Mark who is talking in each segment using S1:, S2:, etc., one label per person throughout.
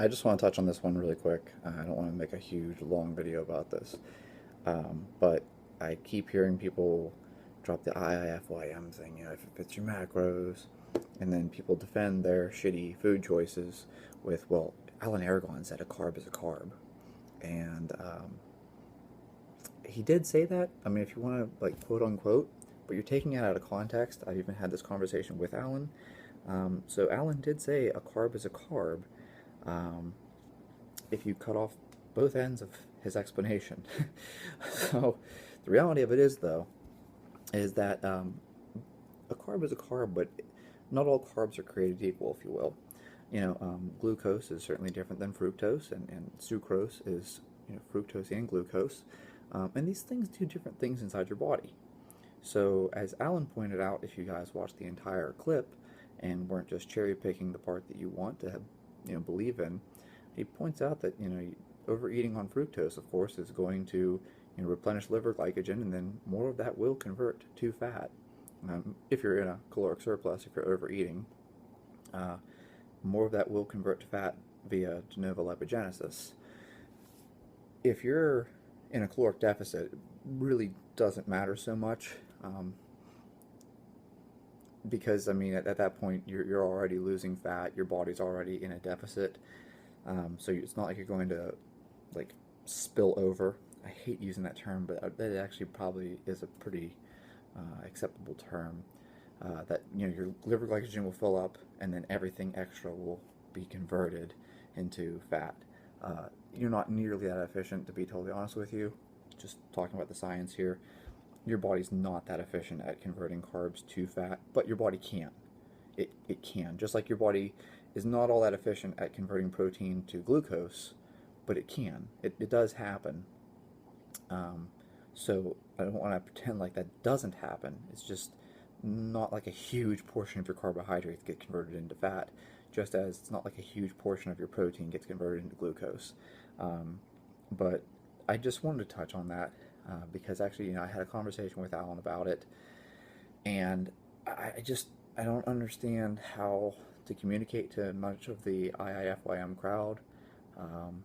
S1: I just want to touch on this one really quick. I don't want to make a huge long video about this, but I keep hearing people drop the IIFYM thing, if it fits your macros, and then people defend their shitty food choices with, well, Alan Aragon said a carb is a carb, and he did say that. I mean, if you want to like quote unquote, but you're taking it out of context. I've even had this conversation with Alan. So Alan did say a carb is a carb. Um, if you cut off both ends of his explanation. So the reality of it is, though, is that a carb is a carb, but not all carbs are created equal, if you will. Glucose is certainly different than fructose, and sucrose is fructose and glucose, and these things do different things inside your body. So as Alan pointed out, if you guys watched the entire clip and weren't just cherry picking the part that you want to have, believe in, he points out that overeating on fructose, of course, is going to replenish liver glycogen, and then more of that will convert to fat. If you're in a caloric surplus, if you're overeating, more of that will convert to fat via de novo lipogenesis. If you're in a caloric deficit, it really doesn't matter so much, because I mean at that point you're already losing fat, your body's already in a deficit, so it's not like you're going to like spill over. I hate using that term, but that actually probably is a pretty acceptable term. That your liver glycogen will fill up, and then everything extra will be converted into fat. You're not nearly that efficient, to be totally honest with you. Just talking about the science here, your body's not that efficient at converting carbs to fat, but your body can. It can. Just like your body is not all that efficient at converting protein to glucose, but it can. It does happen. So I don't want to pretend like that doesn't happen. It's just not like a huge portion of your carbohydrates get converted into fat, just as it's not like a huge portion of your protein gets converted into glucose. But I just wanted to touch on that because actually, I had a conversation with Alan about it, and I don't understand how to communicate to much of the IIFYM crowd. Um,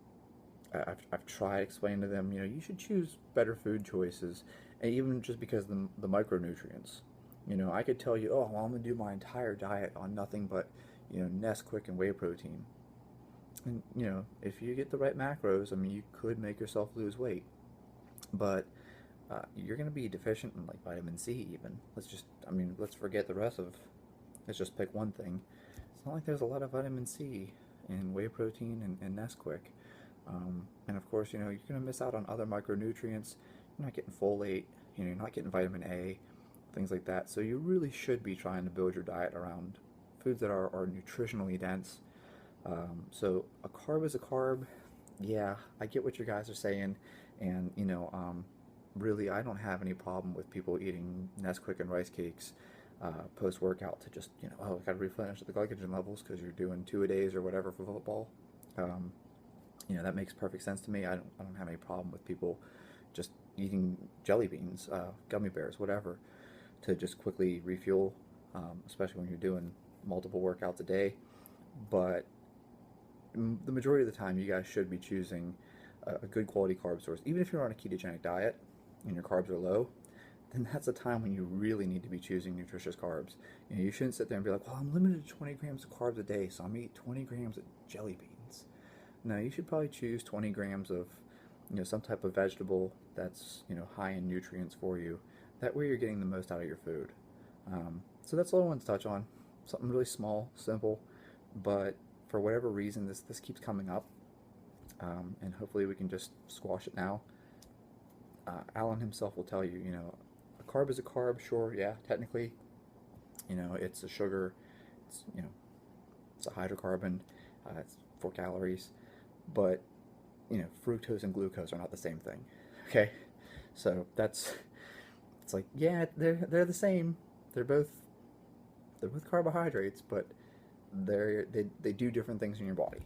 S1: I've tried explaining to them, you should choose better food choices, and even just because of the micronutrients. I could tell you, oh, well, I'm going to do my entire diet on nothing but, Nesquik and whey protein. And, if you get the right macros, I mean, you could make yourself lose weight. But you're going to be deficient in, like, vitamin C even. Let's forget the rest of, let's just pick one thing. It's not like there's a lot of vitamin C in whey protein and Nesquik. And of course, you're going to miss out on other micronutrients. You're not getting folate, you're not getting vitamin A, things like that. So you really should be trying to build your diet around foods that are nutritionally dense. So a carb is a carb. Yeah, I get what you guys are saying, and really, I don't have any problem with people eating Nesquik and rice cakes post-workout to just oh, I got to replenish the glycogen levels because you're doing 2 a days or whatever for football. That makes perfect sense to me. I don't have any problem with people just eating jelly beans, gummy bears, whatever, to just quickly refuel, especially when you're doing multiple workouts a day. But the majority of the time, you guys should be choosing a good quality carb source. Even if you're on a ketogenic diet and your carbs are low, then that's a time when you really need to be choosing nutritious carbs. You shouldn't sit there and be like, well, I'm limited to 20 grams of carbs a day, so I'm going to eat 20 grams of jelly beans. No, you should probably choose 20 grams of some type of vegetable that's high in nutrients for you. That way you're getting the most out of your food. So that's all I wanted to touch on. Something really small, simple, but for whatever reason this keeps coming up, and hopefully we can just squash it now. Alan himself will tell you, a carb is a carb. Sure, yeah, technically, it's a sugar. It's a hydrocarbon. It's 4 calories. But fructose and glucose are not the same thing. Okay, so it's like, yeah, they're the same. They're both carbohydrates, but they do different things in your body.